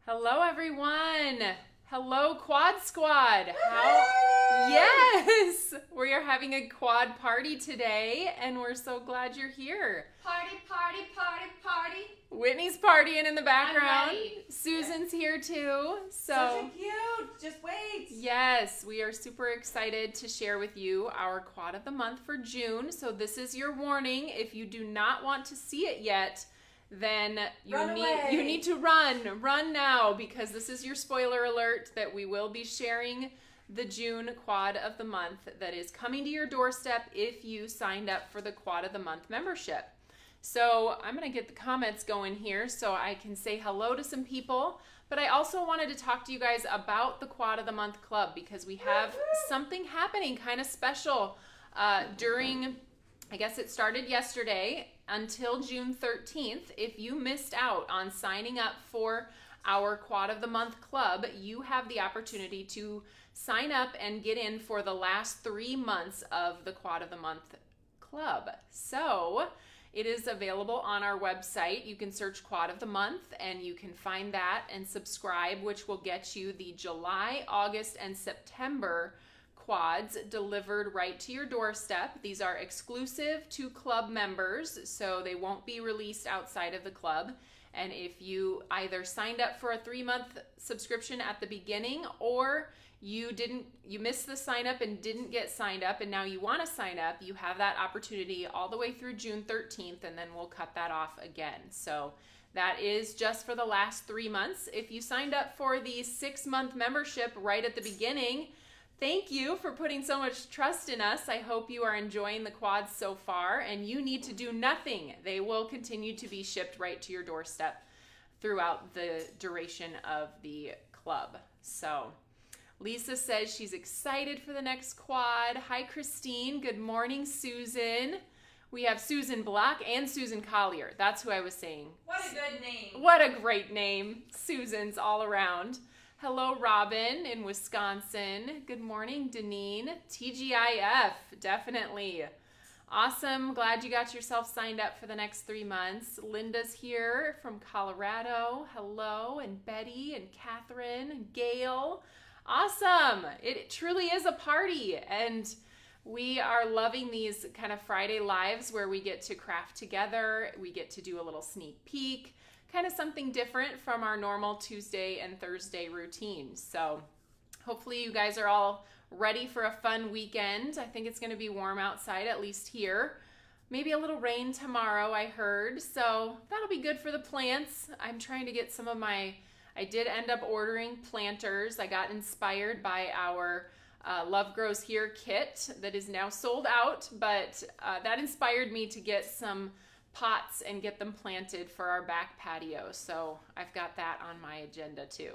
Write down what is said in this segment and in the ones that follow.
Hello, everyone. Hello, Quad Squad. Yes, we are having a quad party today, and we're so glad you're here. Party, party, party, party. Whitney's partying in the background. I'm ready. Susan's here too. So cute. Just wait. Yes, we are super excited to share with you our quad of the month for June. So this is your warning. If you do not want to see it yet, then you need to run now, because this is your spoiler alert that we will be sharing the June quad of the month that is coming to your doorstep if you signed up for the quad of the month membership. So I'm going to get the comments going here so I can say hello to some people, but I also wanted to talk to you guys about the quad of the month club, because we have something happening kind of special during, I guess it started yesterday until June 13th. If you missed out on signing up for our Quad of the Month Club, you have the opportunity to sign up and get in for the last 3 months of the Quad of the Month Club. So it is available on our website. You can search Quad of the Month and you can find that and subscribe, which will get you the July, August, and September quads delivered right to your doorstep. These are exclusive to club members, so they won't be released outside of the club. And if you either signed up for a 3-month subscription at the beginning, or you missed the sign up and didn't get signed up and now you want to sign up, you have that opportunity all the way through June 13th, and then we'll cut that off again. So that is just for the last 3 months. If you signed up for the 6-month membership right at the beginning, thank you for putting so much trust in us. I hope you are enjoying the quads so far, and you need to do nothing. They will continue to be shipped right to your doorstep throughout the duration of the club. So Lisa says she's excited for the next quad. Hi, Christine. Good morning, Susan. We have Susan Block and Susan Collier. That's who I was saying. What a good name. What a great name. Susan's all around. Hello, Robin in Wisconsin. Good morning, Deneen. TGIF, definitely. Awesome. Glad you got yourself signed up for the next 3 months. Linda's here from Colorado. Hello, and Betty and Catherine and Gail. Awesome. It truly is a party, and we are loving these kind of Friday lives where we get to craft together. We get to do a little sneak peek. Kind of something different from our normal Tuesday and Thursday routine. So hopefully you guys are all ready for a fun weekend. I think it's going to be warm outside, at least here. Maybe a little rain tomorrow, I heard. So that'll be good for the plants. I'm trying to get some of I did end up ordering planters. I got inspired by our Love Grows Here kit that is now sold out, but that inspired me to get some pots and get them planted for our back patio. So I've got that on my agenda too.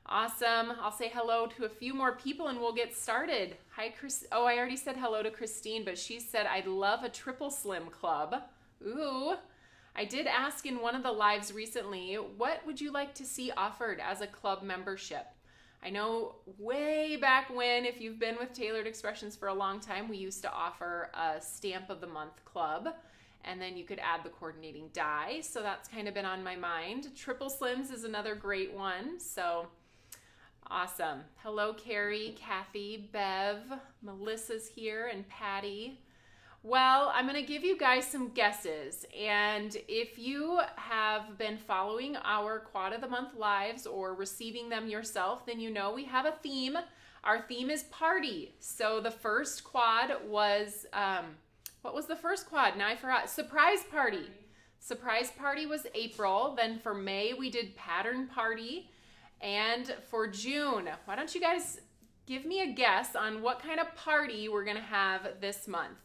Awesome. I'll say hello to a few more people and we'll get started. Hi, Chris. Oh, I already said hello to Christine, but she said, I'd love a triple slim club. Ooh. I did ask in one of the lives recently, what would you like to see offered as a club membership? I know way back when, if you've been with Tailored Expressions for a long time, we used to offer a Stamp of the Month club. And then you could add the coordinating die. So that's kind of been on my mind. Triple Slims is another great one. So awesome. Hello, Carrie, Kathy, Bev, Melissa's here, and Patty. Well, I'm going to give you guys some guesses. And if you have been following our Quad of the Month lives or receiving them yourself, then you know we have a theme. Our theme is party. So the first quad was... what was the first quad? Now I forgot. Surprise party. Surprise party was April. Then for May, we did pattern party. And for June, why don't you guys give me a guess on what kind of party we're going to have this month?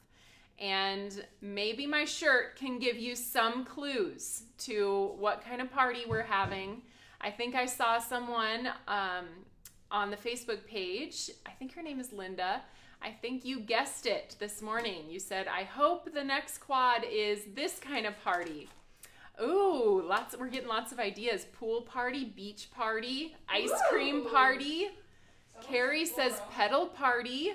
And maybe my shirt can give you some clues to what kind of party we're having. I think I saw someone on the Facebook page. I think her name is Linda. I think you guessed it this morning. You said, I hope the next quad is this kind of party. Ooh, we're getting lots of ideas. Pool party, beach party, ice cream party. Carrie says pedal party.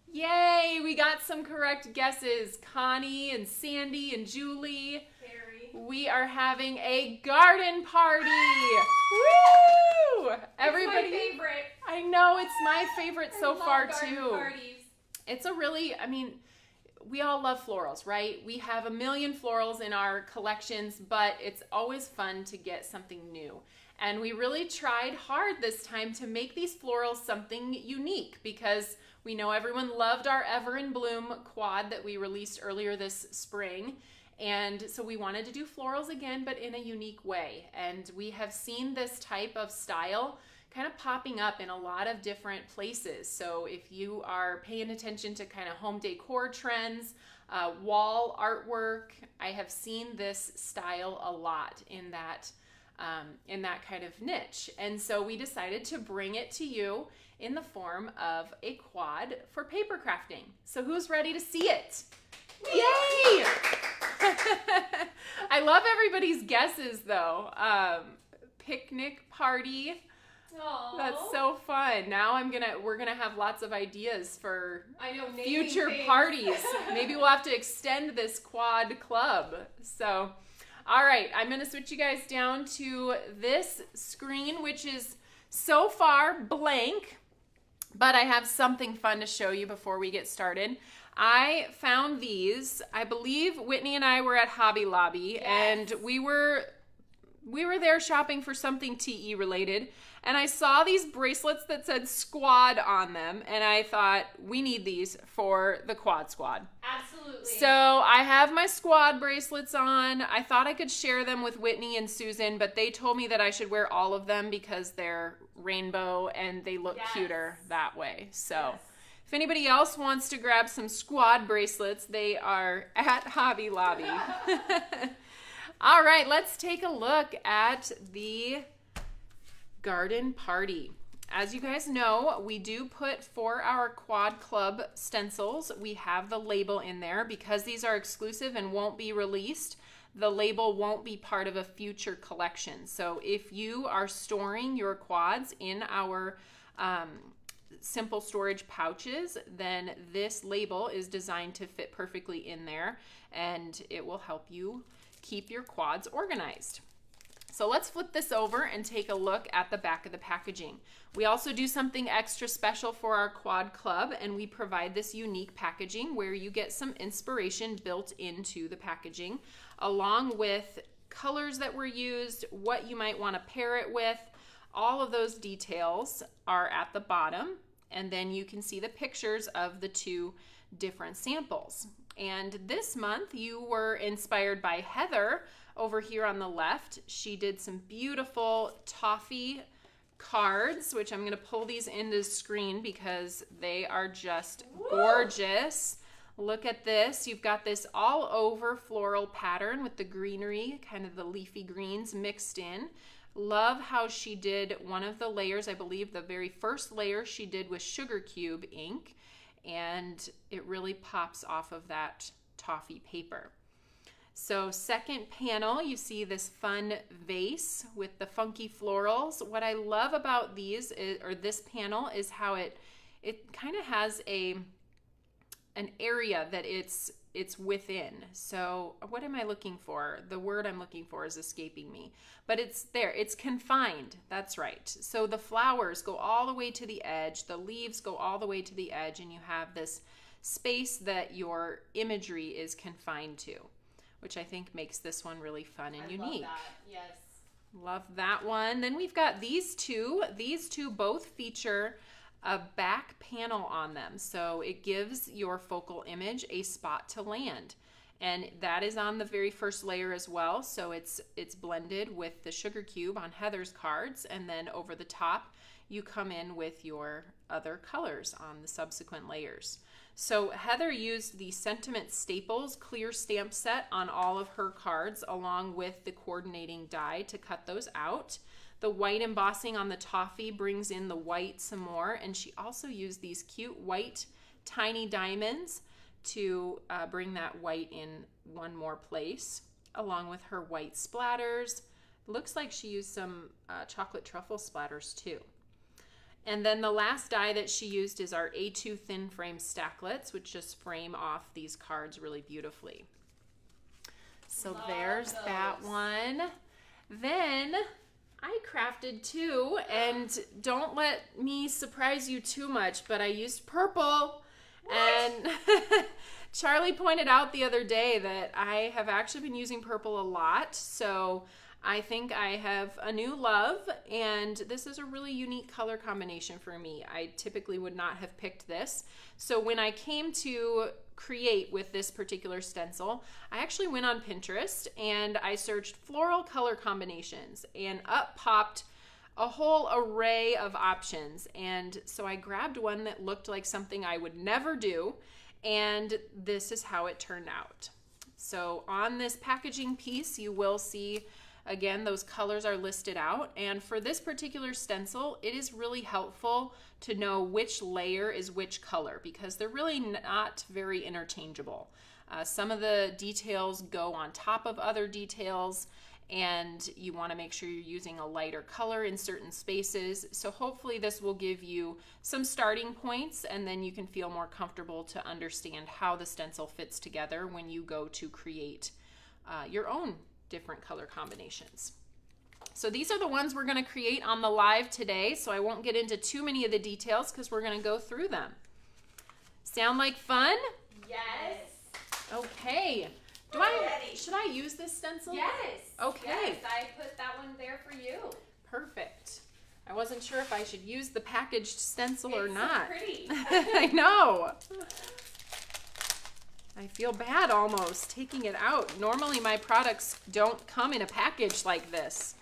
Yay, we got some correct guesses. Connie and Sandy and Julie. We are having a garden party. Woo! Everybody, it's my favorite. I know it's my favorite so far garden too. Parties. It's a really, we all love florals, right? We have a million florals in our collections, but it's always fun to get something new. And we really tried hard this time to make these florals something unique because we know everyone loved our Ever in Bloom quad that we released earlier this spring. And so we wanted to do florals again, but in a unique way. And we have seen this type of style kind of popping up in a lot of different places. So if you are paying attention to kind of home decor trends, wall artwork, I have seen this style a lot in that kind of niche. And so we decided to bring it to you in the form of a quad for paper crafting. So who's ready to see it? Yay! I love everybody's guesses though. Picnic party. Aww. That's so fun. Now we're gonna have lots of ideas for future things. parties. Maybe we'll have to extend this quad club. So, all right, I'm gonna switch you guys down to this screen, which is so far blank, but I have something fun to show you before we get started. I found these. I believe Whitney and I were at Hobby Lobby, and we were there shopping for something TE related, and I saw these bracelets that said squad on them, and I thought we need these for the quad squad. Absolutely. So I have my squad bracelets on. I thought I could share them with Whitney and Susan, but they told me that I should wear all of them because they're rainbow and they look cuter that way. So if anybody else wants to grab some squad bracelets, they are at Hobby Lobby. All right, let's take a look at the garden party. As you guys know, we do put for our Quad Club stencils, we have the label in there because these are exclusive and won't be released. The label won't be part of a future collection. So if you are storing your quads in our simple storage pouches, then this label is designed to fit perfectly in there and it will help you keep your quads organized. So let's flip this over and take a look at the back of the packaging. We also do something extra special for our Quad Club, and we provide this unique packaging where you get some inspiration built into the packaging, along with colors that were used, what you might want to pair it with. All of those details are at the bottom, and then you can see the pictures of the two different samples. And this month you were inspired by Heather over here on the left. She did some beautiful toffee cards, which I'm going to pull these into the screen because they are just gorgeous. Look at this. You've got this all over floral pattern with the greenery, kind of the leafy greens mixed in. Love how she did one of the layers. I believe the very first layer she did with sugar cube ink, and it really pops off of that toffee paper. So second panel, you see this fun vase with the funky florals. What I love about these this panel is how it kind of has an area that it's within. So what am I looking for? The word I'm looking for is escaping me, but it's there. It's confined. That's right. So the flowers go all the way to the edge. The leaves go all the way to the edge, and you have this space that your imagery is confined to, which I think makes this one really fun and unique. Love that. Yes. Love that one. Then we've got these two. These two both feature a back panel on them. So it gives your focal image a spot to land. And that is on the very first layer as well. So it's blended with the sugar cube on Heather's cards. And then over the top, you come in with your other colors on the subsequent layers. So Heather used the Sentiment Staples clear stamp set on all of her cards, along with the coordinating die to cut those out. The white embossing on the toffee brings in the white some more, and she also used these cute white tiny diamonds to bring that white in one more place, along with her white splatters. Looks like she used some chocolate truffle splatters too. And then the last die that she used is our A2 thin frame stacklets, which just frame off these cards really beautifully. So Love there's that those. one. Then I crafted two, and don't let me surprise you too much, but I used purple. And Charlie pointed out the other day that I have actually been using purple a lot, so I think I have a new love, and this is a really unique color combination for me. I typically would not have picked this. So when I came to create with this particular stencil, I actually went on Pinterest and I searched floral color combinations, and up popped a whole array of options. And so I grabbed one that looked like something I would never do, and this is how it turned out. So on this packaging piece, you will see, again, those colors are listed out. And for this particular stencil, it is really helpful to know which layer is which color, because they're really not very interchangeable. Some of the details go on top of other details, and you want to make sure you're using a lighter color in certain spaces. So hopefully this will give you some starting points, and then you can feel more comfortable to understand how the stencil fits together when you go to create your own different color combinations. So these are the ones we're going to create on the live today, so I won't get into too many of the details because we're going to go through them. Sound like fun? Yes. Okay. Should I use this stencil? Yes. Okay. Yes, I put that one there for you. Perfect. I wasn't sure if I should use the packaged stencil or It's so not. pretty. I know. I feel bad almost taking it out. Normally my products don't come in a package like this.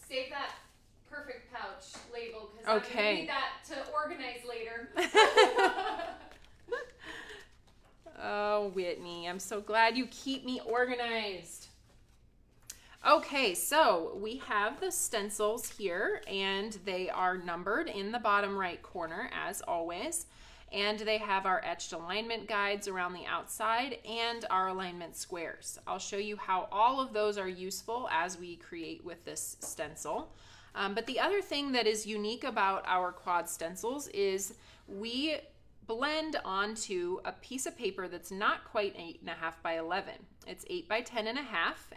Save that perfect pouch label because I'm Okay. going to need that to organize later. Oh, Whitney, I'm so glad you keep me organized. Okay, so we have the stencils here, and they are numbered in the bottom right corner as always. And they have our etched alignment guides around the outside and our alignment squares. I'll show you how all of those are useful as we create with this stencil. But the other thing that is unique about our quad stencils is we blend onto a piece of paper that's not quite 8.5 by 11. It's 8 by 10.5,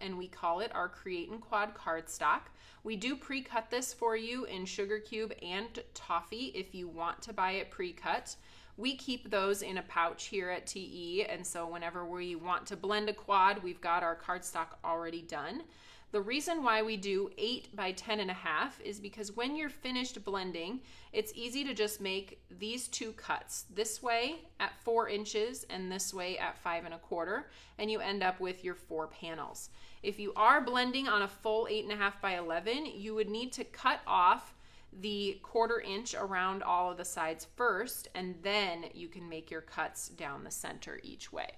and we call it our Create and Quad cardstock. We do pre-cut this for you in sugar cube and toffee if you want to buy it pre-cut. We keep those in a pouch here at TE, and so whenever we want to blend a quad, we've got our cardstock already done. The reason why we do 8 by 10.5 is because when you're finished blending, it's easy to just make these two cuts, this way at 4 inches and this way at 5 1/4, and you end up with your 4 panels. If you are blending on a full 8.5 by 11, you would need to cut off the 1/4 inch around all of the sides first, and then you can make your cuts down the center each way.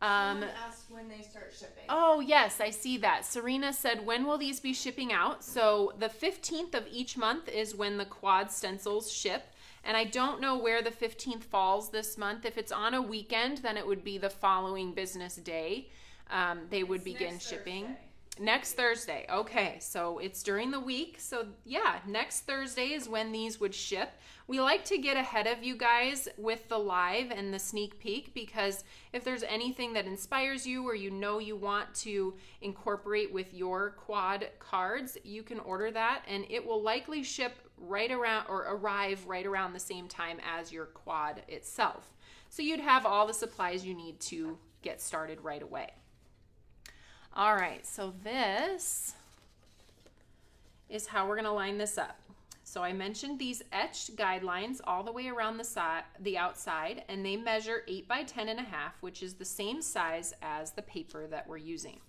Someone asked when they start shipping. Oh yes, I see that. Serena said, when will these be shipping out? So the 15th of each month is when the quad stencils ship. And I don't know where the 15th falls this month. If it's on a weekend, then it would be the following business day. They would begin shipping. Thursday. Next Thursday. Okay, so it's during the week. So yeah, next Thursday is when these would ship. We like to get ahead of you guys with the live and the sneak peek, because if there's anything that inspires you or you know you want to incorporate with your quad cards, you can order that and it will likely ship right around or arrive right around the same time as your quad itself. So you'd have all the supplies you need to get started right away. All right, so this is how we're gonna line this up. So I mentioned these etched guidelines all the way around the outside, and they measure 8 by 10.5, which is the same size as the paper that we're using.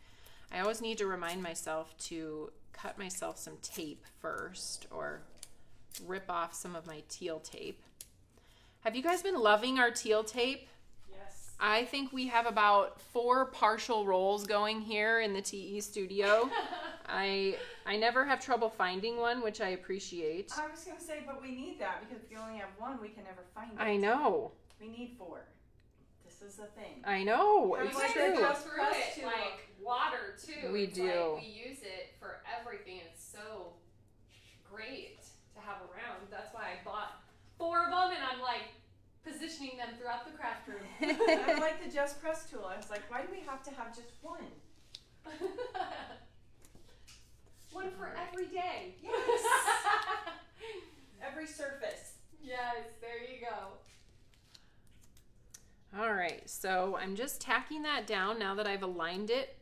I always need to remind myself to cut myself some tape first, or rip off some of my teal tape. Have you guys been loving our teal tape? Yes. I think we have about 4 partial rolls going here in the TE studio. I never have trouble finding one, which I appreciate. I was going to say, but we need that because if you only have one, we can never find it. I know. We need 4. This is the thing. I know. How It's do I true. go Through Press it to like water too. We It's do. Like we use it for everything. It's so great to have around. That's why I bought 4 of them, and I'm like, positioning them throughout the craft room. I like the Just Press tool. I was like, why do we have to have just one? One for every day. Yes. Every surface. Yes, there you go. All right, so I'm just tacking that down now that I've aligned it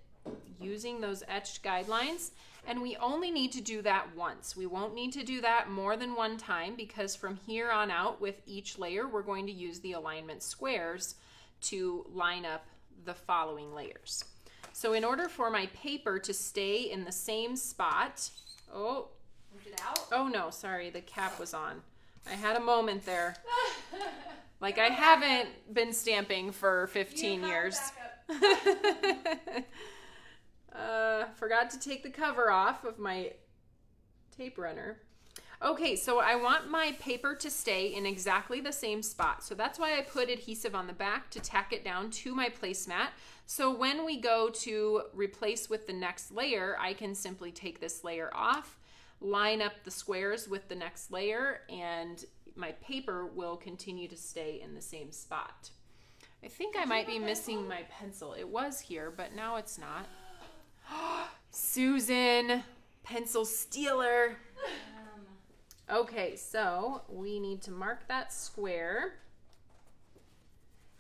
using those etched guidelines. And we only need to do that once. We won't need to do that more than one time because from here on out with each layer, we're going to use the alignment squares to line up the following layers. So in order for my paper to stay in the same spot, Moved it out? oh no, sorry, the cap was on. I had a moment there. Like I haven't been stamping for 15 years. Forgot to take the cover off of my tape runner. Okay, so I want my paper to stay in exactly the same spot. So that's why I put adhesive on the back to tack it down to my placemat. So when we go to replace with the next layer, I can simply take this layer off, line up the squares with the next layer, and my paper will continue to stay in the same spot. I think I might be missing my pencil. It was here, but now it's not. Susan, pencil stealer. Okay, so we need to mark that square.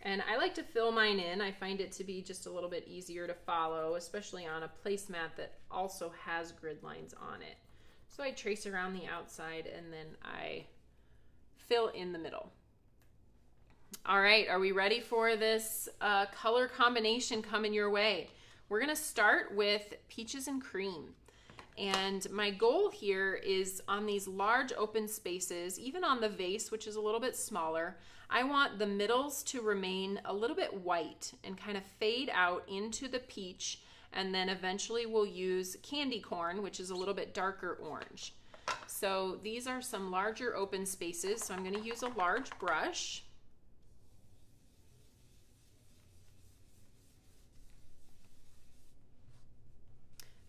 And I like to fill mine in. I find it to be just a little bit easier to follow, especially on a placemat that also has grid lines on it. So I trace around the outside and then I fill in the middle. All right, are we ready for this color combination coming your way? We're gonna start with peaches and cream. And my goal here is on these large open spaces, even on the vase, which is a little bit smaller, I want the middles to remain a little bit white and kind of fade out into the peach, and then eventually we'll use candy corn, which is a little bit darker orange. So these are some larger open spaces, so I'm gonna use a large brush.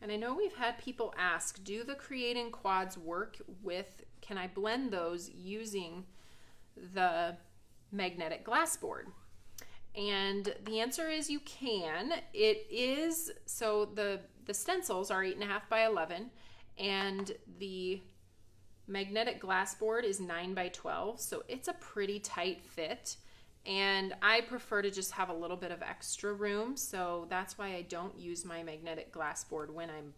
And I know we've had people ask, do the Creating Quads work with, can I blend those using the magnetic glass board? And the answer is you can. It is, so the stencils are 8.5 by 11 and the magnetic glass board is 9 by 12. So it's a pretty tight fit. And I prefer to just have a little bit of extra room, so that's why I don't use my magnetic glass board when I'm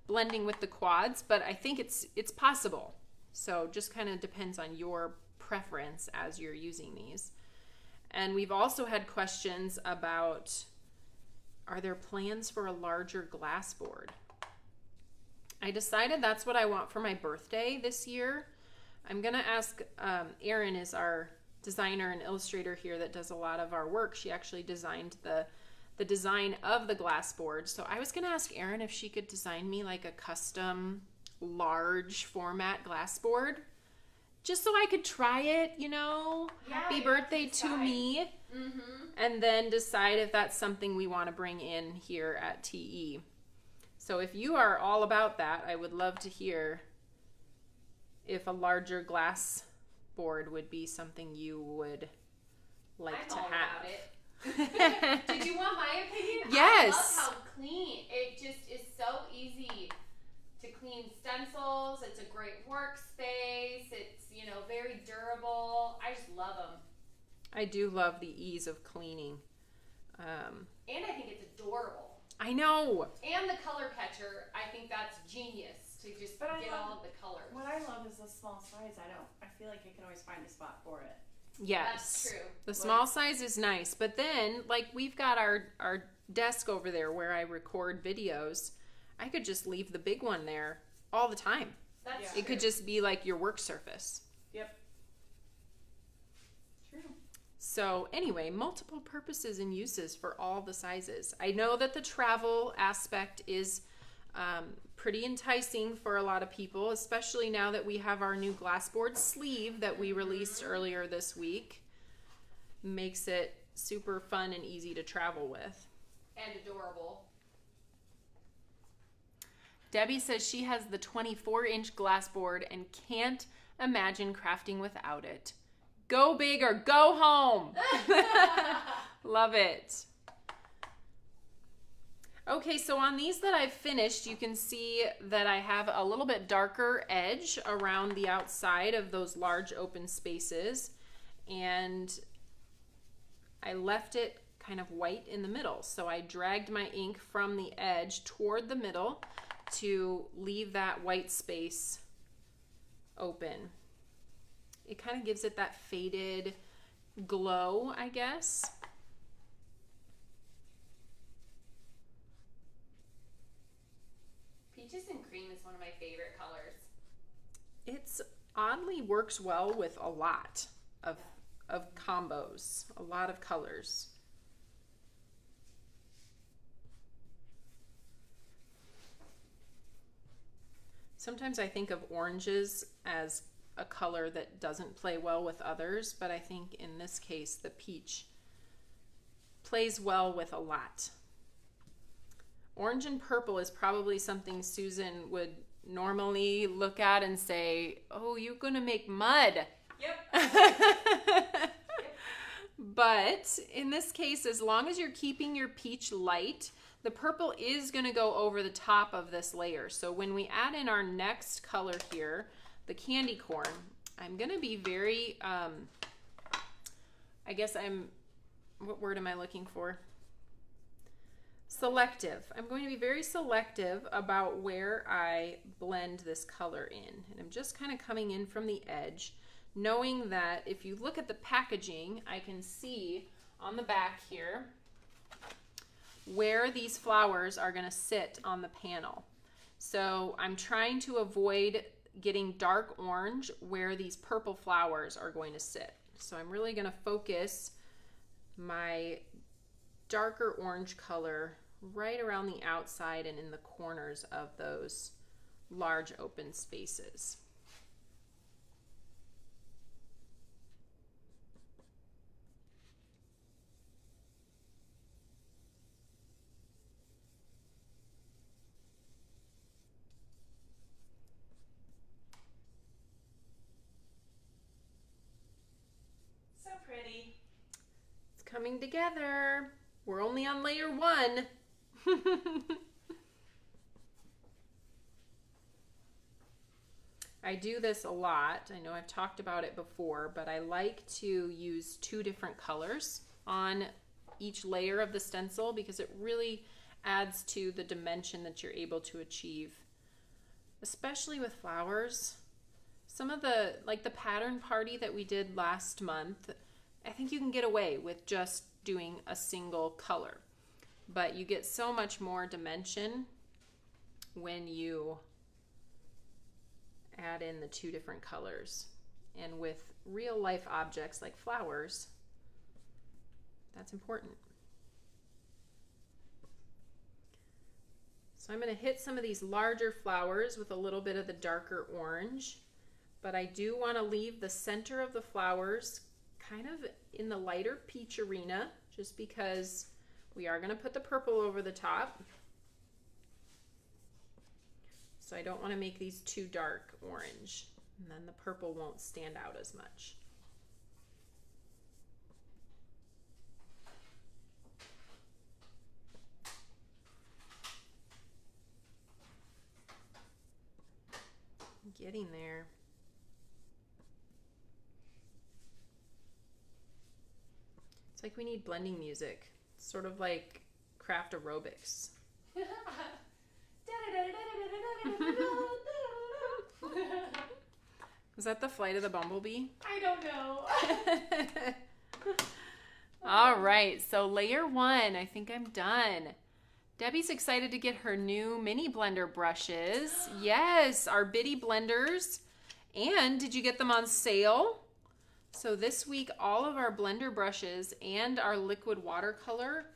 blending with the quads, but I think it's possible. So just kind of depends on your preference as you're using these. And we've also had questions about, are there plans for a larger glass board? I decided that's what I want for my birthday this year. I'm gonna ask, Erin is our designer and illustrator here that does a lot of our work. She actually designed the design of the glass board. So I was gonna ask Erin if she could design me like a custom large format glass board, just so I could try it, you know, Yeah, happy birthday to me, and then decide if that's something we want to bring in here at TE. So if you are all about that, I would love to hear if a larger glass board would be something you would like I'm to all have. about it. Did you want my opinion? Yes. I love how clean. It just is so easy to clean stencils. It's a great workspace. It's, you know, very durable. I just love them. I do love the ease of cleaning. And I think it's adorable. I know. And the color catcher, I think that's genius to just But I get love- all of the colors. What I love is the small size. I feel like I can always find a spot for it. Yes. That's true. The small size is nice, but then like we've got our desk over there where I record videos. I could just leave the big one there all the time. That's Yeah. true. It could just be like your work surface. Yep. True. So anyway, multiple purposes and uses for all the sizes. I know that the travel aspect is pretty enticing for a lot of people, especially now that we have our new glassboard sleeve that we released earlier this week. Makes it super fun and easy to travel with. And adorable. Debbie says she has the 24-inch glass board and can't imagine crafting without it. Go big or go home. Love it. Okay, so on these that I've finished, you can see that I have a little bit darker edge around the outside of those large open spaces, and I left it kind of white in the middle. So I dragged my ink from the edge toward the middle to leave that white space open. It kind of gives it that faded glow, I guess. Peaches and cream is one of my favorite colors. It's oddly works well with a lot of combos, a lot of colors. Sometimes I think of oranges as a color that doesn't play well with others, but I think in this case the peach plays well with a lot. Orange and purple is probably something Susan would normally look at and say, oh, you're gonna make mud. Yep. But in this case, as long as you're keeping your peach light, the purple is gonna go over the top of this layer. So when we add in our next color here, the candy corn, I'm gonna be very, what word am I looking for? Selective. I'm going to be very selective about where I blend this color in. And I'm just kind of coming in from the edge, knowing that if you look at the packaging, I can see on the back here where these flowers are going to sit on the panel. So I'm trying to avoid getting dark orange where these purple flowers are going to sit. So I'm really going to focus my darker orange color right around the outside and in the corners of those large open spaces. So pretty. It's coming together. We're only on layer 1. I do this a lot. I know I've talked about it before, but I like to use 2 different colors on each layer of the stencil because it really adds to the dimension that you're able to achieve, especially with flowers. Some of the, like the pattern party that we did last month, I think you can get away with just doing a single color, but you get so much more dimension when you add in the 2 different colors. And with real life objects like flowers, that's important. So I'm going to hit some of these larger flowers with a little bit of the darker orange, but I do want to leave the center of the flowers kind of in the lighter peach arena, just because we are going to put the purple over the top. So I don't want to make these too dark orange, and then the purple won't stand out as much. I'm getting there. It's like we need blending music. It's sort of like craft aerobics. Was that the flight of the bumblebee? I don't know. All right, so layer 1, I think I'm done. Debbie's excited to get her new mini blender brushes. Yes, our Bitty blenders. And did you get them on sale? So this week, all of our blender brushes and our liquid watercolor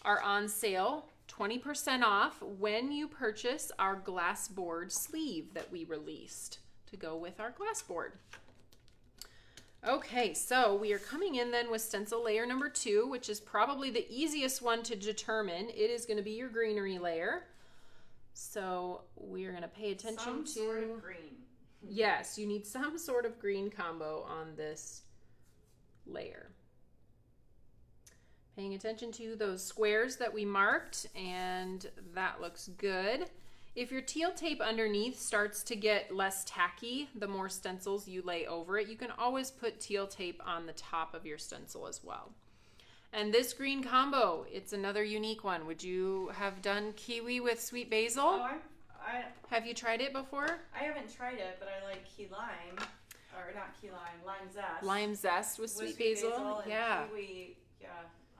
are on sale, 20% off when you purchase our glass board sleeve that we released to go with our glass board. Okay, so we are coming in then with stencil layer number 2, which is probably the easiest one to determine. It is going to be your greenery layer. So we are going to pay attention Some sort of green. Yes, you need some sort of green combo on this layer. Paying attention to those squares that we marked, and that looks good. If your teal tape underneath starts to get less tacky, the more stencils you lay over it, you can always put teal tape on the top of your stencil as well. And this green combo, it's another unique one. Would you have done kiwi with sweet basil? Oh, Have you tried it before? I haven't tried it, but I like key lime, or not key lime, lime zest. Lime zest with sweet basil. And yeah. kiwi. Yeah,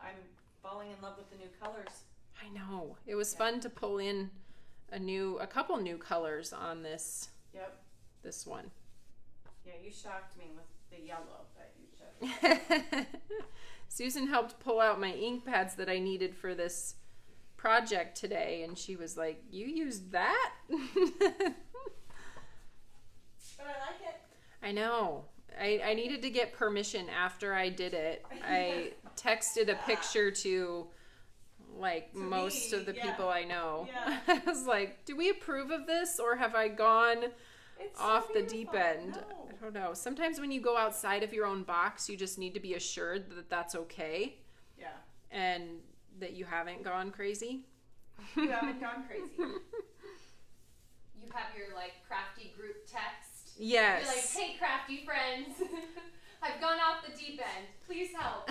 I'm falling in love with the new colors. I know. It was fun to pull in a couple new colors on this. Yep. This one. Yeah, you shocked me with the yellow that you showed. Susan helped pull out my ink pads that I needed for this project today, and she was like, "You used that?" But I like it. I know. I needed to get permission after I did it. I texted a picture to most of the people I know. Yeah. I was like, do we approve of this, or have I gone off so the deep end? No. I don't know. Sometimes when you go outside of your own box, you just need to be assured that that's okay. Yeah. And that you haven't gone crazy. You haven't gone crazy. You have your crafty group text. Yes. You're like, hey, crafty friends, I've gone off the deep end. Please help.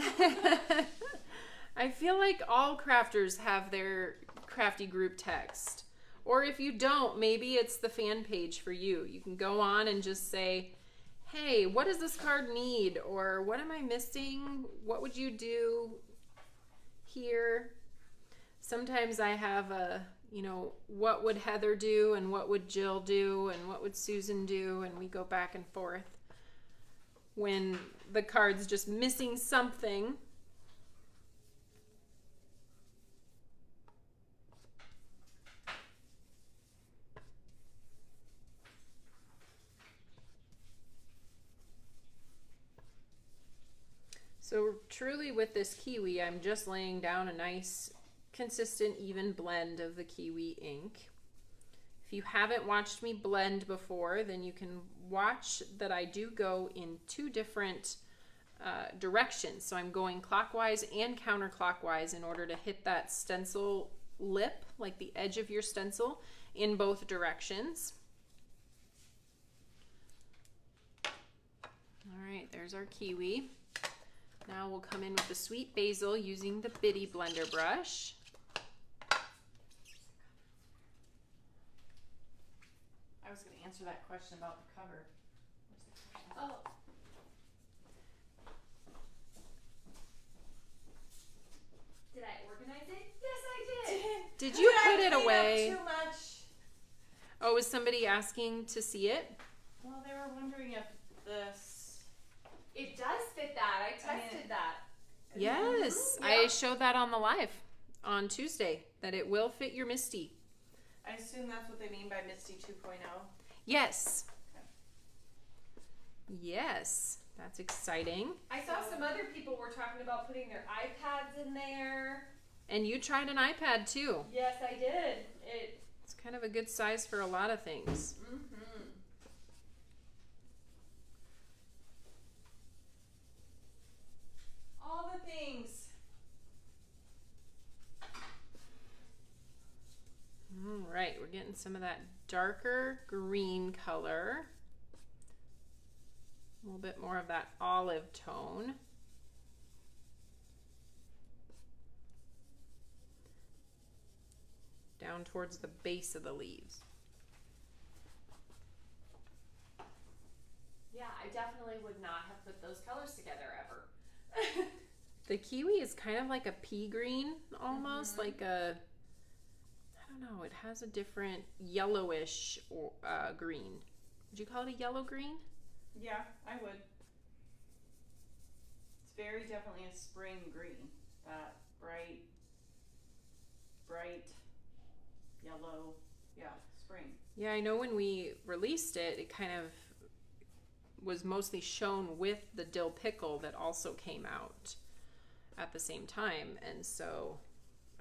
I feel like all crafters have their crafty group text. Or if you don't, maybe it's the fan page for you. You can go on and just say, hey, what does this card need? Or what am I missing? What would you do here? Sometimes I have what would Heather do, and what would Jill do, and what would Susan do, and we go back and forth when the card's just missing something. So truly with this kiwi, I'm just laying down a nice, consistent, even blend of the kiwi ink. If you haven't watched me blend before, then you can watch that I do go in two different directions. So I'm going clockwise and counterclockwise in order to hit that stencil lip, like the edge of your stencil, in both directions. All right, there's our kiwi. Now we'll come in with the sweet basil using the Bitty blender brush. I was going to answer that question about the cover. Oh. Did I organize it? Yes, I did. Did you put it Clean up away? Too much. Oh, was somebody asking to see it? Well, they were wondering if this. It does fit that. I tested that. Yes, Mhm, I yeah. showed that on the live on Tuesday, that it will fit your Misty. I assume that's what they mean by Misty 2.0. Yes. Okay. Yes, that's exciting. I saw some other people were talking about putting their iPads in there. And you tried an iPad too. Yes, I did. It's kind of a good size for a lot of things. Mm-hmm. All the things. All right, we're getting some of that darker green color. A little bit more of that olive tone. Down towards the base of the leaves. Yeah, I definitely would not have put those colors together ever. The kiwi is kind of like a pea green, almost like a, I don't know, it has a different yellowish green. Would you call it a yellow green? Yeah, I would. It's very definitely a spring green. That bright yellow. Yeah, spring. Yeah, I know when we released it, it kind of was mostly shown with the dill pickle that also came out at the same time. And so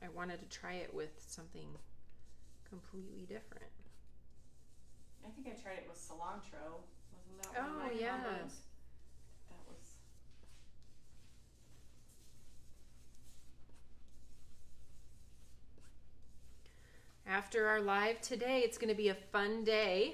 I wanted to try it with something completely different. I think I tried it with cilantro. Wasn't that Oh, one of my yeah. combos? That was after our live today, it's going to be a fun day.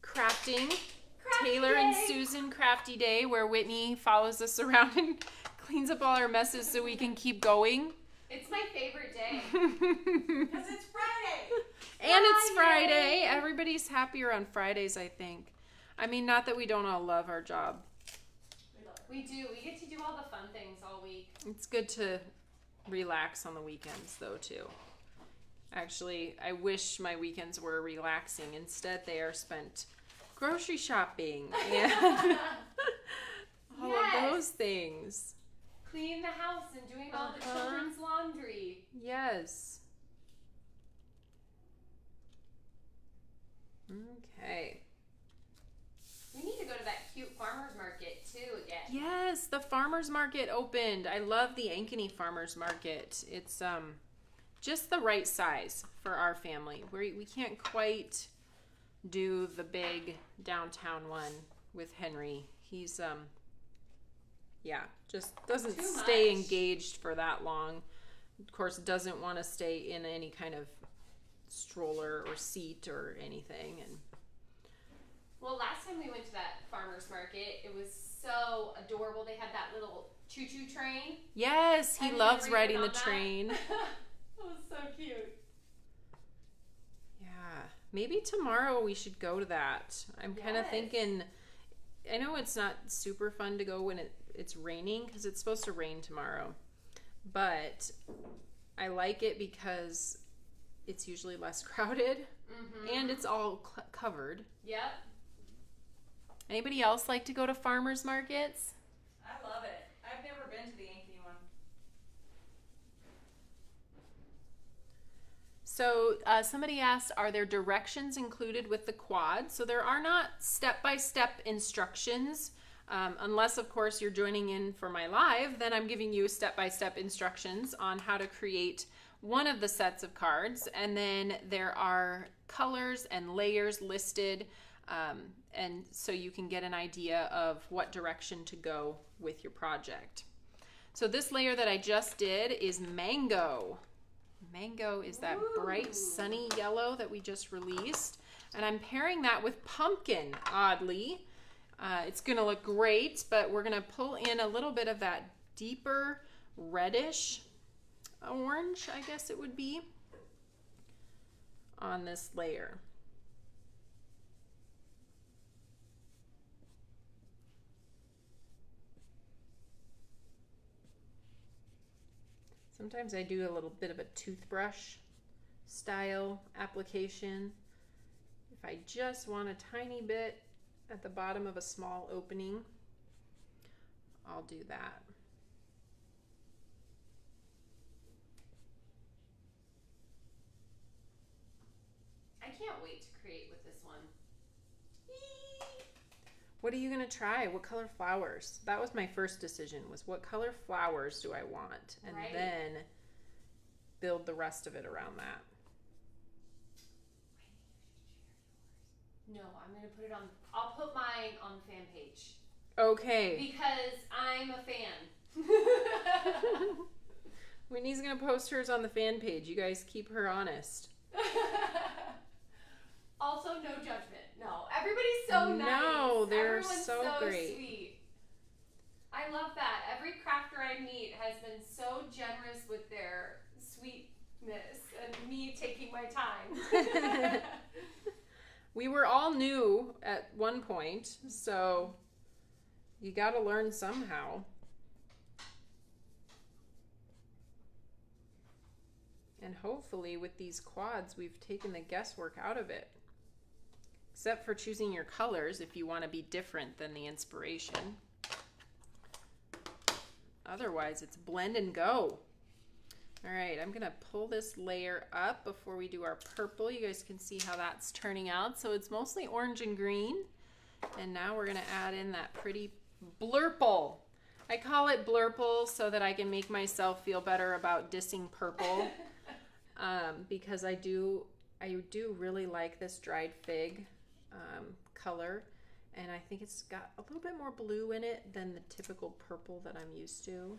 Crafting. Crafty Taylor and day. Susan Crafty Day, where Whitney follows us around and cleans up all our messes so we can keep going. It's my favorite day. Because it's Friday. And it's Friday. Everybody's happier on Fridays, I think. I mean, not that we don't all love our job. We do. We get to do all the fun things all week. It's good to relax on the weekends, though, too. Actually, I wish my weekends were relaxing. Instead, they are spent grocery shopping and all of those things. Cleaning the house and doing all the children's laundry. Yes. Okay. We need to go to that cute farmer's market too again. Yes, the farmer's market opened. I love the Ankeny farmer's market. It's just the right size for our family. We can't quite do the big downtown one with Henry. He's just doesn't Too stay much. engaged for that long. Of course, doesn't want to stay in any kind of stroller or seat or anything. And Well, last time we went to that farmer's market, it was so adorable. They had that little choo-choo train. yes, he Have you loves ever riding ridden the on that? train. It was so cute. Yeah, maybe tomorrow we should go to that. I'm kind of Yes. thinking, I know it's not super fun to go when it's raining because it's supposed to rain tomorrow, but I like it because it's usually less crowded and it's all covered. Yep. Anybody else like to go to farmers markets? I love it. I've never been to the Ankeny one. So somebody asked, are there directions included with the quad? So there are not step-by-step instructions, unless, of course, you're joining in for my live. Then I'm giving you step-by-step instructions on how to create one of the sets of cards. And then there are colors and layers listed, and so you can get an idea of what direction to go with your project. So this layer that I just did is Mango. Mango is that bright sunny yellow that we just released, and I'm pairing that with Pumpkin, oddly. It's gonna look great, but we're gonna pull in a little bit of that deeper reddish orange, I guess it would be, on this layer. Sometimes I do a little bit of a toothbrush style application. If I just want a tiny bit at the bottom of a small opening, I'll do that. I can't wait to create with this one. What are you gonna try? What color flowers? That was my first decision, was what color flowers do I want? And Right. then build the rest of it around that. No, I'm gonna put it on. I'll put mine on the fan page Okay. because I'm a fan. Whitney's gonna post hers on the fan page. You guys keep her honest. Also, no judgment. No, everybody's so nice. No, they're Everyone's so great. Sweet. I love that. Every crafter I meet has been so generous with their sweetness and me taking my time. We were all new at one point, so you gotta learn somehow. And hopefully with these quads, we've taken the guesswork out of it. Except for choosing your colors if you want to be different than the inspiration. Otherwise, it's blend and go. All right, I'm gonna pull this layer up before we do our purple. You guys can see how that's turning out. So it's mostly orange and green. And now we're gonna add in that pretty blurple. I call it blurple so that I can make myself feel better about dissing purple. Because I do really like this dried fig color, and I think it's got a little bit more blue in it than the typical purple that I'm used to.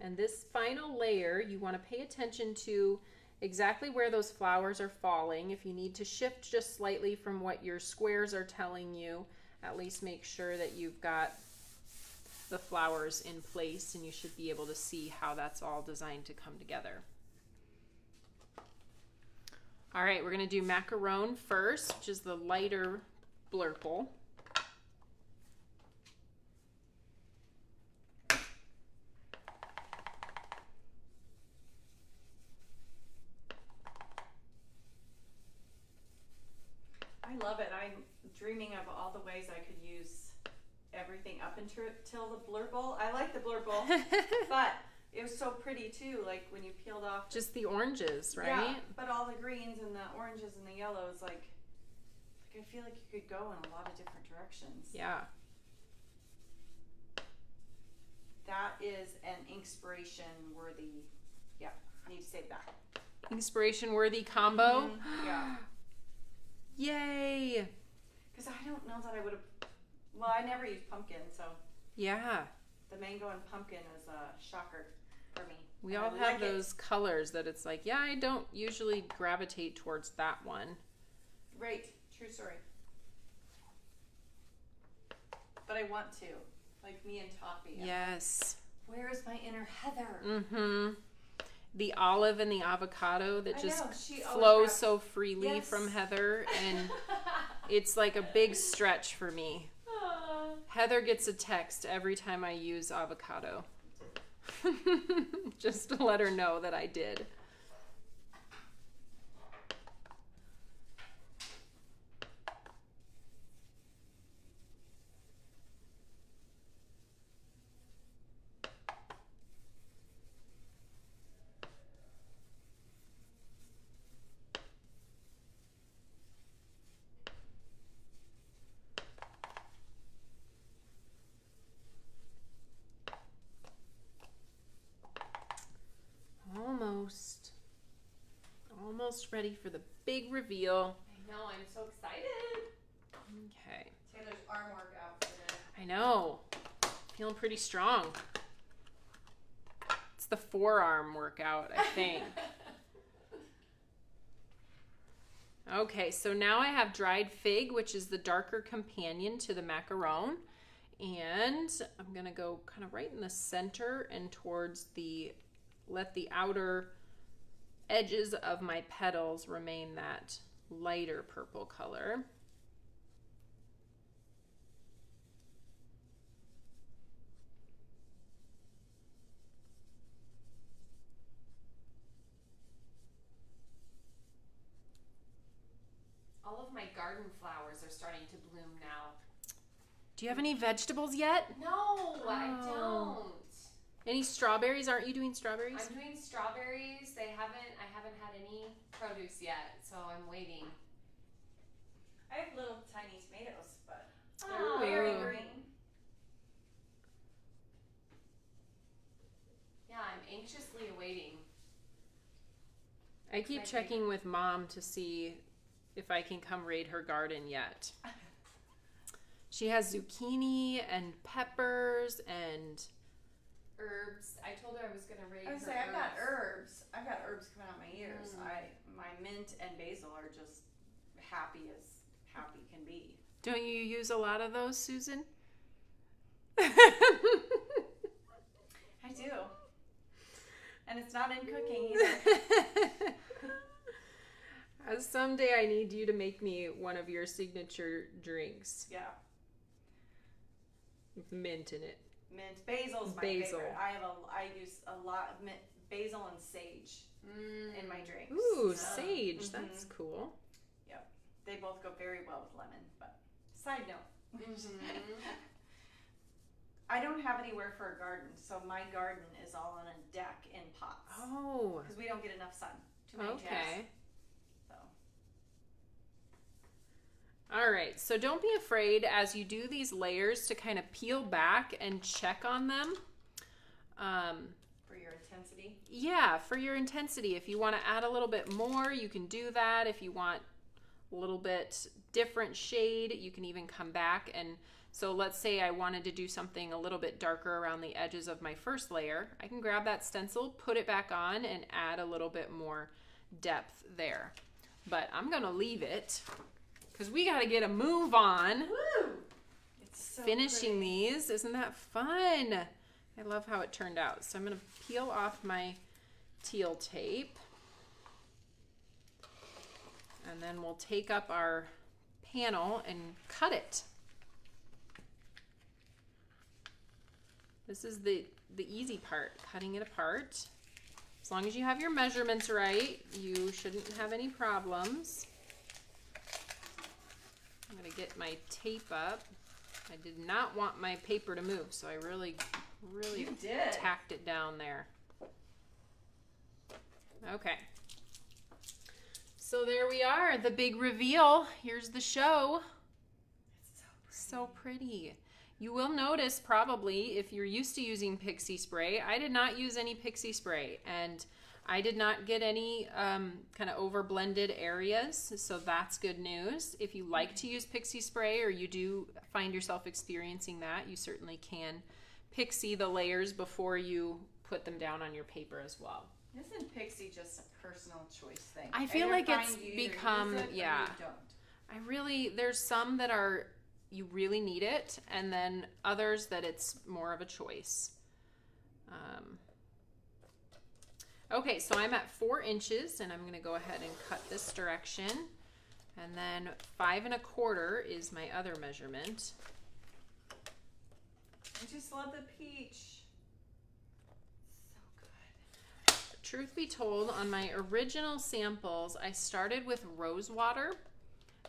And this final layer, you want to pay attention to exactly where those flowers are falling. If you need to shift just slightly from what your squares are telling you, at least make sure that you've got the flowers in place, and you should be able to see how that's all designed to come together. All right, we're going to do macaron first, which is the lighter blurple. I love it. I'm dreaming of all the ways I could use everything up until the blurple. I like the blurple, but it was so pretty too. Like when you peeled off Just the oranges, right? Yeah, but all the greens and the oranges and the yellows, like I feel like you could go in a lot of different directions. Yeah. That is an inspiration worthy. Yeah, I need to save that. Inspiration worthy combo. Yeah. Yay. Because I don't know that I would have. Well, I never used pumpkin, so Yeah. the mango and pumpkin is a shocker for me. We And all I have like it. those colors that it's like, yeah, I don't usually gravitate towards that one. Right, true story. But I want to, like me and Toppy. Yes. Where is my inner Heather? Mm-hmm. The olive and the avocado that I just know, she always flows grabs- so freely Yes. from Heather, and it's like a big stretch for me. Heather gets a text every time I use avocado. Just to let her know that I did. Almost ready for the big reveal. I know, I'm so excited. Okay. Taylor's arm workout today. I know. Feeling pretty strong. It's the forearm workout, I think. Okay, so now I have dried fig, which is the darker companion to the macaron. And I'm going to go kind of right in the center and towards let the outer edges of my petals remain that lighter purple color. All of my garden flowers are starting to bloom now. Do you have any vegetables yet? No, I Oh. don't. Any strawberries? Aren't you doing strawberries? I'm doing strawberries. I haven't had any produce yet, so I'm waiting. I have little tiny tomatoes, but Oh. they're very green. Yeah, I'm anxiously awaiting. I keep checking with Mom to see if I can come raid her garden yet. She has zucchini and peppers and Herbs. I told her I was gonna raid I would her say I've got herbs. herbs. I've got herbs coming out my ears. My mint and basil are just happy as happy can be. don't you use a lot of those, Susan? I do. And it's not in cooking either. Someday I need you to make me one of your signature drinks Yeah. with mint in it. Mint. Basil's my Basil. favorite. I use a lot of mint, basil and sage in my drinks. Ooh, So, sage. That's cool. Yep. They both go very well with lemon, but side note. I don't have anywhere for a garden, so my garden is all on a deck in pots. Oh, Because we don't get enough sun. Too many okay. jazz. So. All right, so don't be afraid as you do these layers to kind of peel back and check on them. For your intensity. Yeah, for your intensity. If you want to add a little bit more, you can do that. If you want a little bit different shade, you can even come back and So let's say I wanted to do something a little bit darker around the edges of my first layer. I can grab that stencil, put it back on, and add a little bit more depth there. But I'm gonna leave it because we gotta get a move on. Woo! It's so Finishing pretty. these. Isn't that fun? I love how it turned out. So I'm gonna peel off my teal tape. And then we'll take up our panel and cut it. This is the easy part, cutting it apart. As long as you have your measurements right, you shouldn't have any problems. I'm gonna get my tape up. I did not want my paper to move, so I really You did. tacked it down there. Okay. So there we are, the big reveal. Here's the show. It's So pretty. You will notice probably if you're used to using pixie spray, I did not use any pixie spray, and I did not get any kind of over blended areas, so that's good news. If you like to use pixie spray or you do find yourself experiencing that, you certainly can pixie the layers before you put them down on your paper as well. Isn't pixie just a personal choice thing? I feel Either like find it's you either become- use it or yeah. you don't. There's some that are, you really need it, and then others that it's more of a choice. Okay, so I'm at 4 inches, and I'm gonna go ahead and cut this direction. And then 5 1/4 is my other measurement. I just love the peach. So good. Truth be told, on my original samples, I started with rose water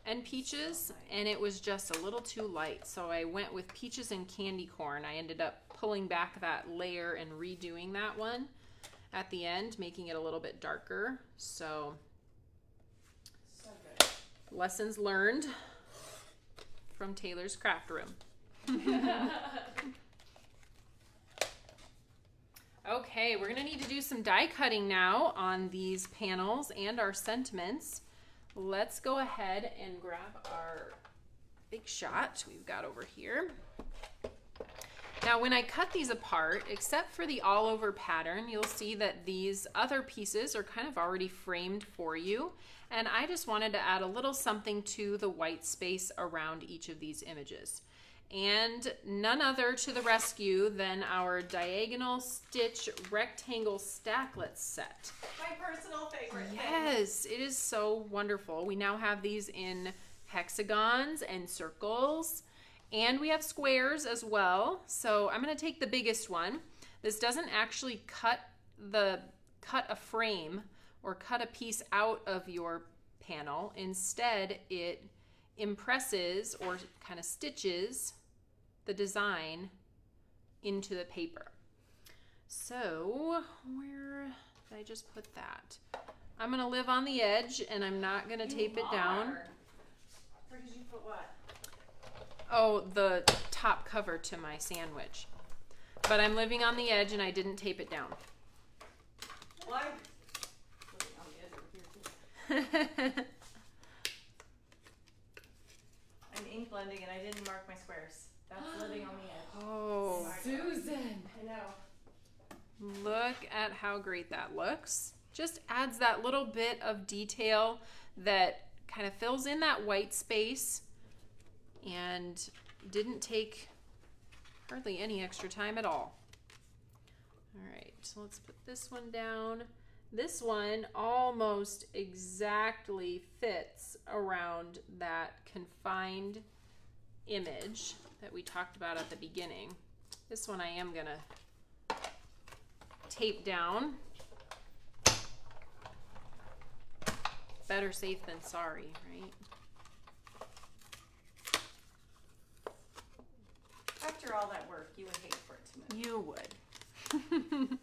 and peaches, and it was just a little too light. So I went with peaches and candy corn. I ended up pulling back that layer and redoing that one at the end, making it a little bit darker. So So good. lessons learned from Taylor's Craft Room. Okay, we're gonna need to do some die cutting now on these panels and our sentiments. Let's go ahead and grab our big shot we've got over here. Now, when I cut these apart, except for the all over pattern, you'll see that these other pieces are kind of already framed for you. And I just wanted to add a little something to the white space around each of these images. And none other to the rescue than our diagonal stitch rectangle stacklet set. My personal favorite thing. Yes, it is so wonderful. We now have these in hexagons and circles, and we have squares as well. So I'm going to take the biggest one. This doesn't actually cut a frame or cut a piece out of your panel. Instead, it impresses or kind of stitches the design into the paper. So where did I just put that? I'm gonna live on the edge, and I'm not gonna tape it down. Where did you put what? Oh, the top cover to my sandwich. But I'm living on the edge, and I didn't tape it down. Well, I'm living on the edge over here too. I'm ink blending and I didn't mark my squares. That's living on the edge. Oh, Susan. I know. look at how great that looks. Just adds that little bit of detail that kind of fills in that white space and didn't take hardly any extra time at all. All right, so let's put this one down. This one almost exactly fits around that confined image that we talked about at the beginning. This one I am gonna tape down. Better safe than sorry, right? After all that work, you would hate for it to move. You would.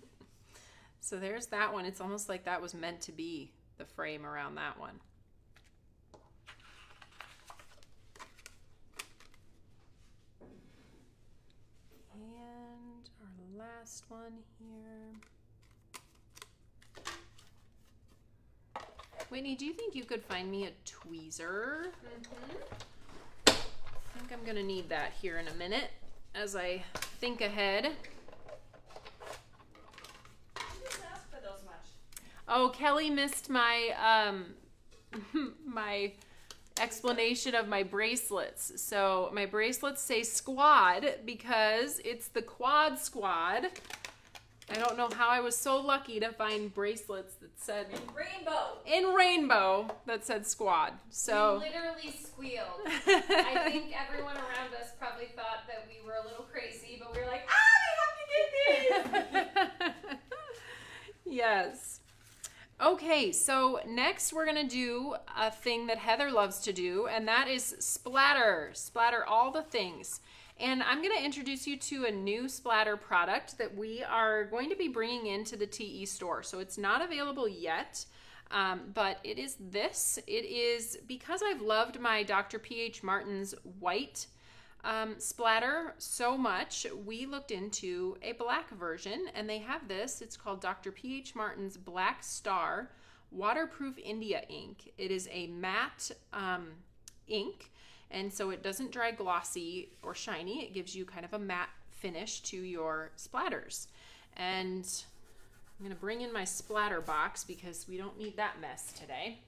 So there's that one. It's almost like that was meant to be the frame around that one. And our last one here. Whitney, do you think you could find me a tweezer? think I'm gonna need that here in a minute as I think ahead. You didn't ask for those much. Oh, Kelly missed my my explanation of my bracelets. So my bracelets say squad because it's the Quad Squad. I don't know how I was so lucky to find bracelets that said In rainbow. that said squad. So We literally squealed. I think everyone around us probably thought that we were a little crazy, but we were like, we have to get these. yes. Okay, so next we're gonna do a thing that Heather loves to do, and that is splatter. Splatter all the things. And I'm gonna introduce you to a new splatter product that we are going to be bringing into the TE store. So it's not available yet, but it is this. It is, because I've loved my Dr. P.H. Martin's white splatter so much, we looked into a black version, and they have this. It's called Dr. P.H. Martin's Black Star Waterproof India ink. It is a matte ink, and so it doesn't dry glossy or shiny. It gives you kind of a matte finish to your splatters. And I'm gonna bring in my splatter box because we don't need that mess today.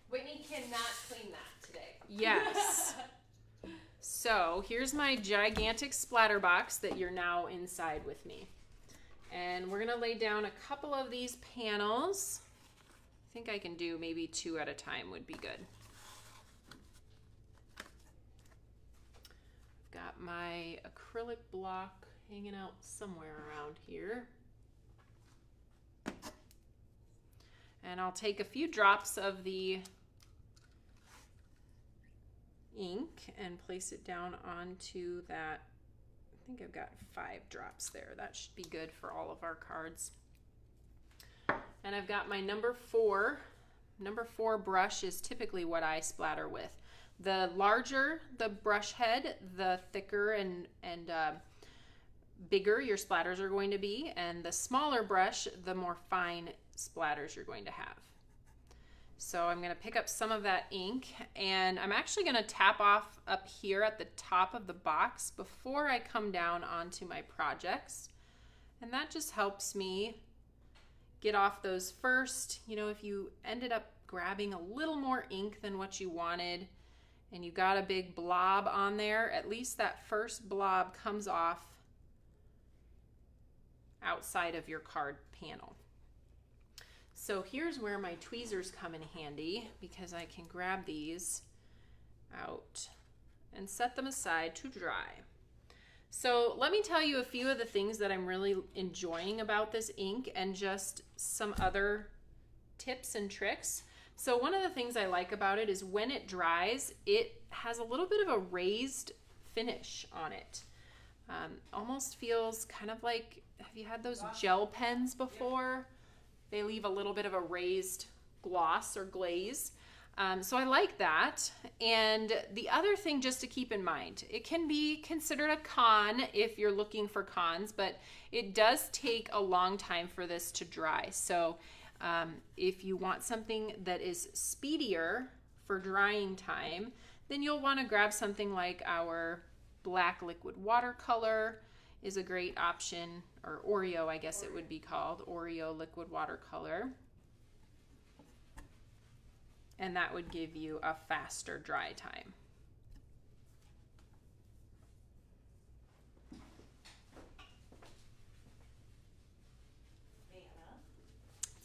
Whitney cannot clean that today. Yes. So here's my gigantic splatter box that you're now inside with me. And we're gonna lay down a couple of these panels. I think I can do maybe 2 at a time would be good. Got my acrylic block hanging out somewhere around here. And I'll take a few drops of the ink and place it down onto that. I think I've got 5 drops there. That should be good for all of our cards. And I've got my number 4. Number 4 brush is typically what I splatter with. The larger the brush head, the thicker and bigger your splatters are going to be, and the smaller brush, the more fine splatters you're going to have. So I'm going to pick up some of that ink, and I'm actually going to tap off up here at the top of the box before I come down onto my projects. And that just helps me get off those first, if you ended up grabbing a little more ink than what you wanted and you got a big blob on there, at least that first blob comes off outside of your card panel. So here's where my tweezers come in handy, because I can grab these out and set them aside to dry. So let me tell you a few of the things that I'm really enjoying about this ink and just some other tips and tricks. So one of the things I like about it is when it dries, it has a little bit of a raised finish on it. Almost feels kind of like, have you had those gel pens before? They leave a little bit of a raised gloss or glaze. So I like that. And the other thing just to keep in mind, it can be considered a con if you're looking for cons, but it does take a long time for this to dry. So if you want something that is speedier for drying time, then you'll want to grab something like our black liquid watercolor is a great option, or Oreo, I guess it would be called, Oreo liquid watercolor. And that would give you a faster dry time.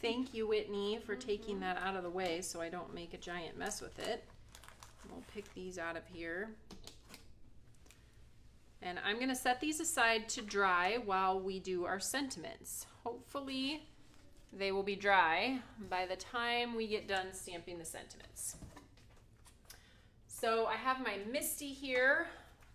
Thank you, Whitney, for taking that out of the way so I don't make a giant mess with it. We'll pick these out of here. And I'm going to set these aside to dry while we do our sentiments. Hopefully they will be dry by the time we get done stamping the sentiments. So I have my Misty here,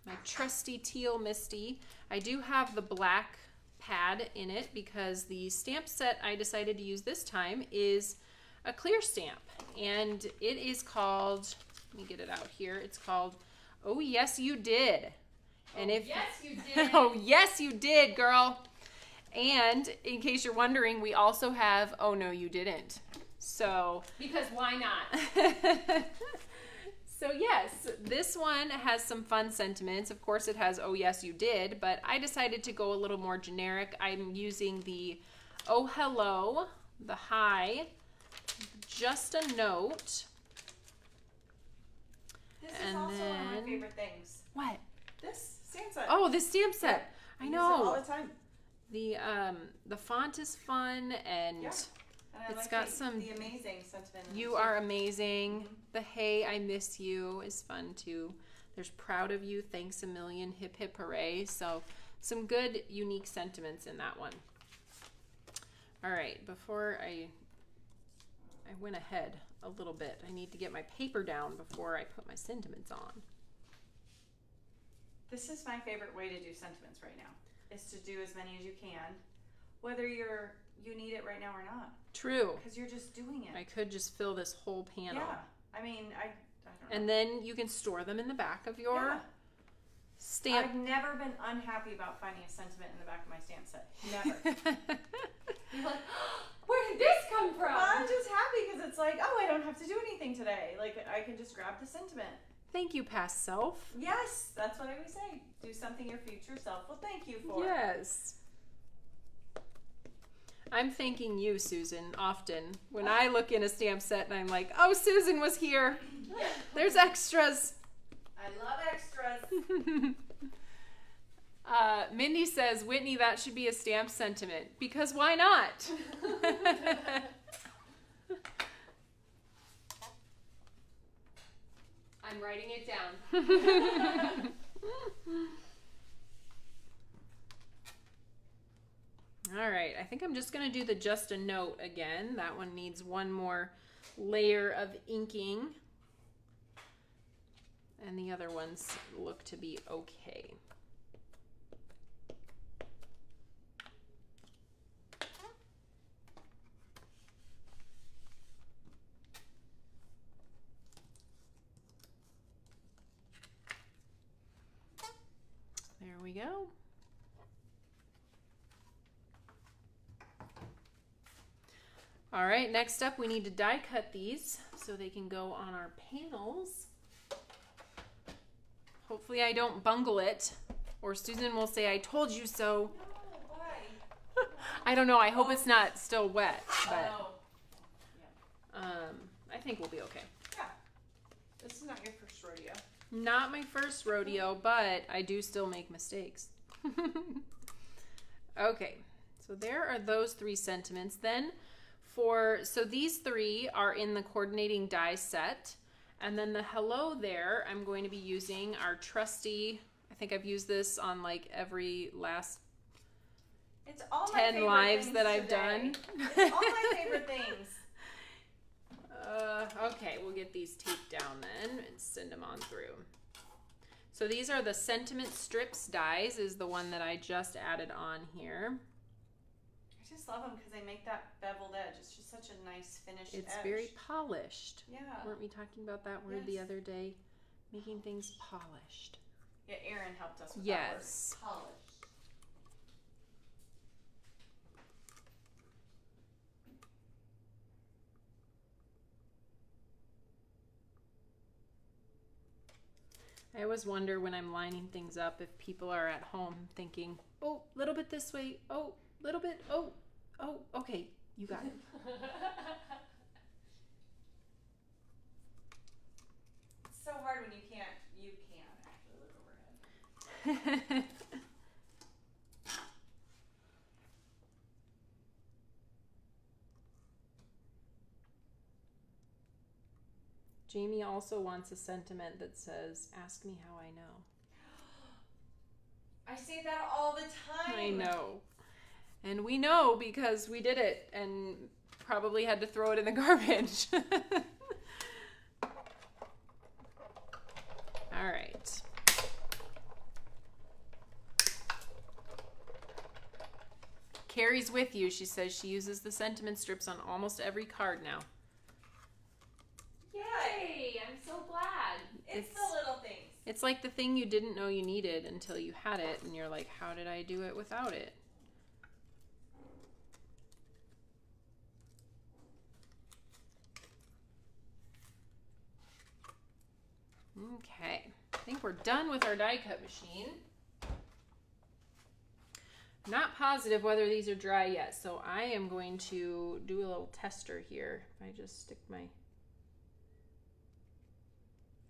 my trusty teal Misty. I do have the black pad in it because the stamp set I decided to use this time is a clear stamp, and it is called, let me get it out here, it's called Oh Yes You Did. And yes, you did. Oh, yes, you did, girl. And in case you're wondering, we also have Oh No You Didn't. So because why not? So yes, this one has some fun sentiments. Of course it has, oh yes you did, but I decided to go a little more generic. I'm using the oh hello, the hi, just a note. This is And also one of my then- favorite things. What? This stamp set. Oh, this stamp set. I use it all know. the time. The font is fun, and Yeah. And I It's like got the, some- the amazing sentiment. in it, you too. are amazing. Mhm. The hey, I miss you is fun too. There's proud of you, thanks a million, hip hip hooray. So some good unique sentiments in that one. All right, before I went ahead a little bit, I need to get my paper down before I put my sentiments on. This is my favorite way to do sentiments right now. Is to do as many as you can, whether you need it right now or not, True. because you're just doing it. I could just fill this whole panel. Yeah. I mean, I don't know. And then you can store them in the back of your Yeah. stamp. I've never been unhappy about finding a sentiment in the back of my stamp set. Never. You're like, where did this come from? Well, I'm just happy because it's like, oh, I don't have to do anything today. Like, I can just grab the sentiment. Thank you, past self. Yes, that's what I always say. Do something your future self will thank you for. Yes. I'm thanking you, Susan, often. When I look in a stamp set and I'm like, oh, Susan was here. There's extras. I love extras. Mindy says, Whitney, that should be a stamp sentiment. Because why not? I'm writing it down. All right, I think I'm just going to do the just a note again. That one needs one more layer of inking. And the other ones look to be okay. There we go. All right, next up we need to die cut these so they can go on our panels. Hopefully I don't bungle it, or Susan will say I told you so. No, why? I don't know, I hope it's not still wet, but Oh. I think we'll be okay. Yeah. This is not your first rodeo. Not my first rodeo, but I do still make mistakes. Okay, so there are those three sentiments. Then so these three are in the coordinating die set. And then the hello there, I'm going to be using our trusty, I think I've used this on like every last It's all my 10 favorite lives things that I've today. done. It's all my favorite things. Okay, we'll get these taped down then and send them on through. So these are the sentiment strips dies is the one that I just added on here. I just love them because they make that beveled edge. It's just such a nice finished It's edge. very polished. Yeah. Weren't we talking about that word the Yes. other day? Making things polished. Yeah, Erin helped us with Yes. that word. Polished. I always wonder when I'm lining things up if people are at home thinking, oh, little bit this way, oh, little bit, oh, okay, you got it. It's so hard when you can't actually look overhead. Jamie also wants a sentiment that says, ask me how I know. I say that all the time. I know. And we know because we did it and probably had to throw it in the garbage. All right. Carrie's with you. She says she uses the sentiment strips on almost every card now. Yay! I'm so glad. It's the little things. It's like the thing you didn't know you needed until you had it, and you're like, how did I do it without it? we're done with our die cut machine. Not positive whether these are dry yet, so I am going to do a little tester here. If I just stick my...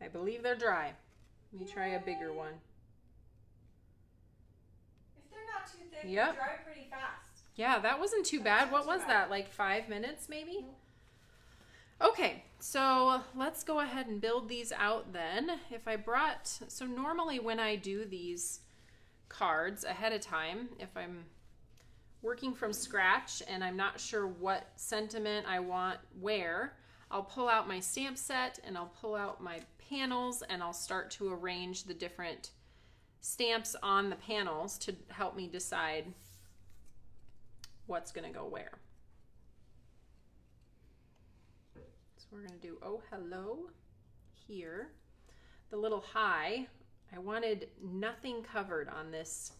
I believe they're dry. Let me try a bigger one. If they're not too thick, Yep. they dry pretty fast. Yeah, that wasn't too bad. What was that, like 5 minutes maybe? Okay, so let's go ahead and build these out then. If I brought... So normally when I do these cards ahead of time, if I'm working from scratch and I'm not sure what sentiment I want where, I'll pull out my stamp set and I'll pull out my panels and I'll start to arrange the different stamps on the panels to help me decide what's going to go where. So we're going to do Oh Hello here. The little hi, I wanted nothing covered on this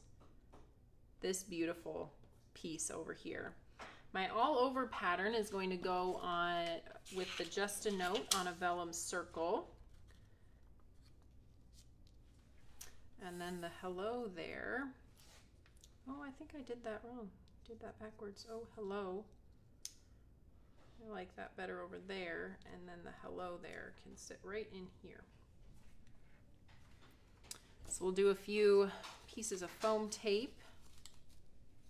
beautiful piece over here. My all over pattern is going to go on with the Just a Note on a vellum circle. And then the hello there. Oh, I think I did that wrong. Did that backwards. Oh, hello. I like that better over there. And then the hello there can sit right in here. So we'll do a few pieces of foam tape.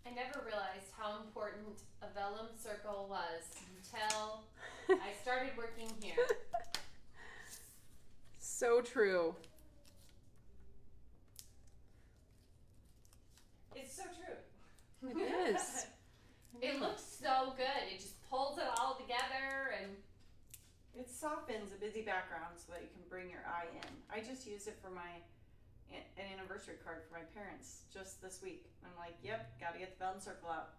I never realized how important a vellum circle was until I started working here. So true. It's so true. It is. It looks so good. It just pulls it all together and It softens a busy background so that you can bring your eye in. I just used it for an anniversary card for my parents just this week. I'm like, yep, got to get the vellum circle out.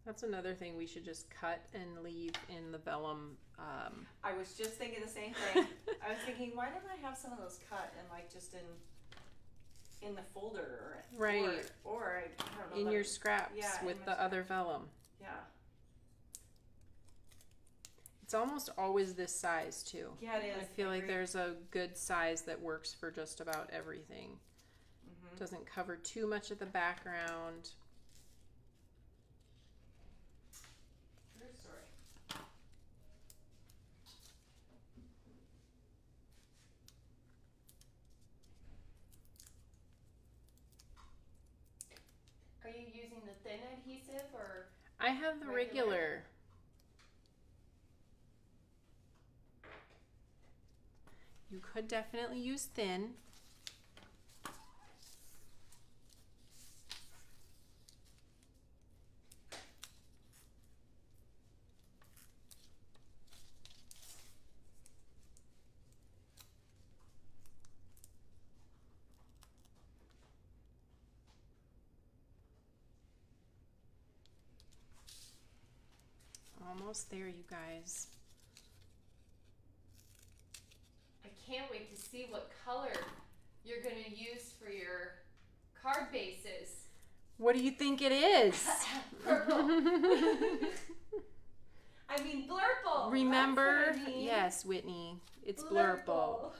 That's another thing we should just cut and leave in the vellum. I was just thinking the same thing. I was thinking, why didn't I have some of those cut and like just in the folder Right. or I don't know. In your scraps Yeah, in with my the other vellum. Yeah. It's almost always this size too. Yeah, it is. I feel like agree. there's a good size that works for just about everything. Mhm. Doesn't cover too much of the background. True story. are you using the thin adhesive or I have the regular. You could definitely use thin. Almost there, you guys. I can't wait to see what color you're going to use for your card bases. What do you think it is? Purple. I mean blurple. Remember? That's what I mean. Yes, Whitney. It's blurple.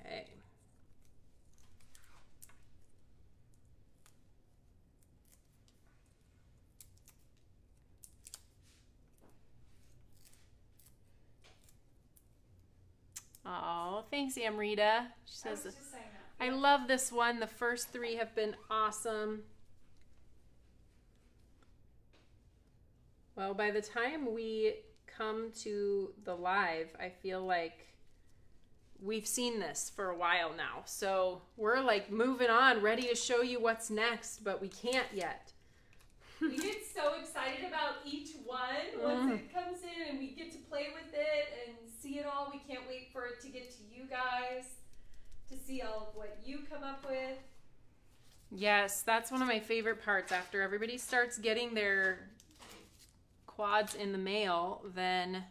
Okay. Oh, thanks, Amrita. She I was says, just saying that. I love this one. The first three have been awesome. Well, by the time we come to the live, I feel like we've seen this for a while now. So we're like moving on, ready to show you what's next, but we can't yet. We get so excited about each one once it comes in and we get to play with it and see it all. We can't wait for it to get to you guys to see all of what you come up with. Yes, that's one of my favorite parts. After everybody starts getting their quads in the mail, then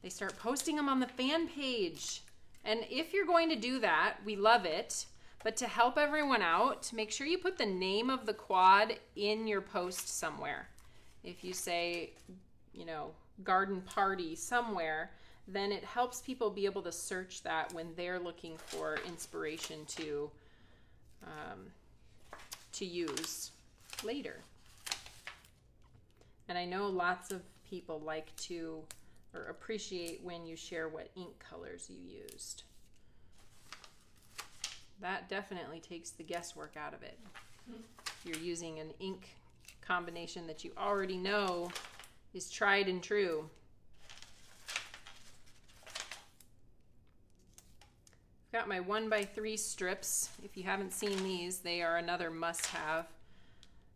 they start posting them on the fan page. And if you're going to do that, we love it. But to help everyone out, make sure you put the name of the quad in your post somewhere. If you say, you know, garden party somewhere, then it helps people be able to search that when they're looking for inspiration to use later. And I know lots of people like to or appreciate when you share what ink colors you used. That definitely takes the guesswork out of it. If you're using an ink combination that you already know is tried and true. I've got my 1x3 strips. If you haven't seen these, they are another must-have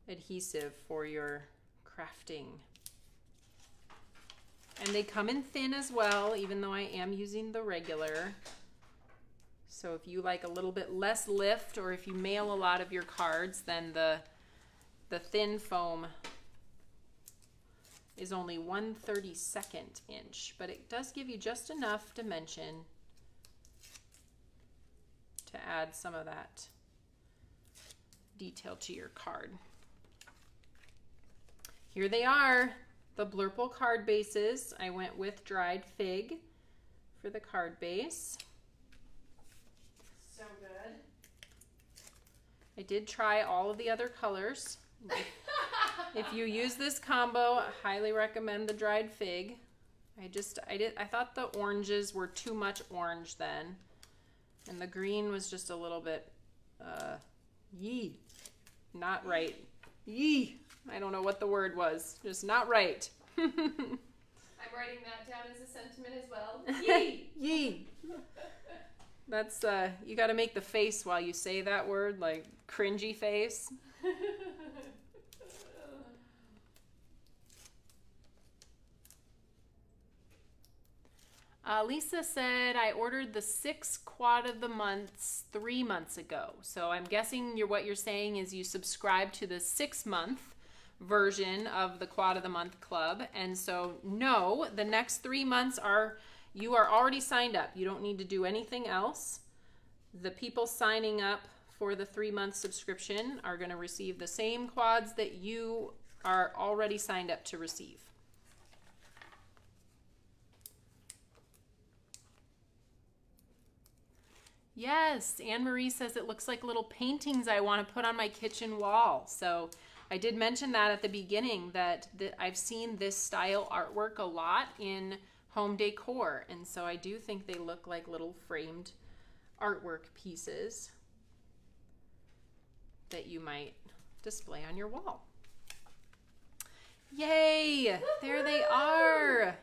adhesive for your crafting. And they come in thin as well, even though I am using the regular. So if you like a little bit less lift, or if you mail a lot of your cards, then the thin foam is only 1/32 inch, but it does give you just enough dimension to add some of that detail to your card. Here they are, the Blurple card bases. I went with dried fig for the card base. So good. I did try all of the other colors. If you use this combo, I highly recommend the dried fig. I thought the oranges were too much orange then, and the green was just a little bit not right. I don't know what the word was, just not right. I'm writing that down as a sentiment as well. Yee! Yee. That's you got to make the face while you say that word, like cringy face. Lisa said, I ordered the 6 quad of the months 3 months ago. So I'm guessing what you're saying is you subscribe to the 6-month version of the quad of the month club. And so no, the next 3 months you are already signed up. You don't need to do anything else. The people signing up for the 3-month subscription are going to receive the same quads that you are already signed up to receive. Yes, Anne-Marie says it looks like little paintings I want to put on my kitchen wall. So I did mention that at the beginning, that I've seen this style artwork a lot in home decor. And so I do think they look like little framed artwork pieces that you might display on your wall. Yay! There they are.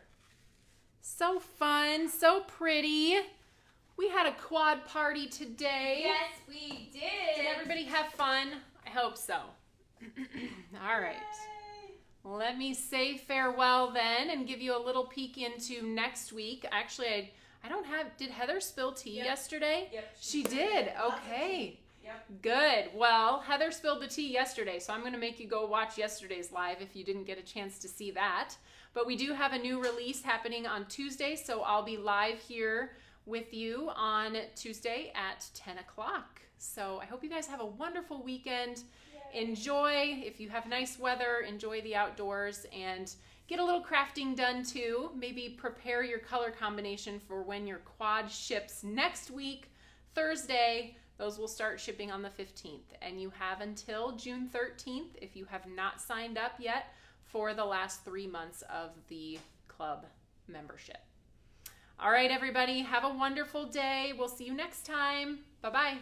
So fun, so pretty. We had a quad party today. Yes, we did. Did everybody have fun? I hope so. All right. Yay. Let me say farewell then and give you a little peek into next week. Actually, I don't have, did Heather spill tea yesterday? Yep. She did. Okay. Yep. Good. Well, Heather spilled the tea yesterday, so I'm going to make you go watch yesterday's live if you didn't get a chance to see that. But we do have a new release happening on Tuesday, so I'll be live here with you on Tuesday at 10 o'clock. So I hope you guys have a wonderful weekend. Yay. Enjoy. If you have nice weather, enjoy the outdoors and get a little crafting done too. Maybe prepare your color combination for when your quad ships next week, Thursday. Those will start shipping on the 15th. And you have until June 13th, if you have not signed up yet, for the last 3 months of the club membership. All right, everybody, have a wonderful day. We'll see you next time. Bye-bye.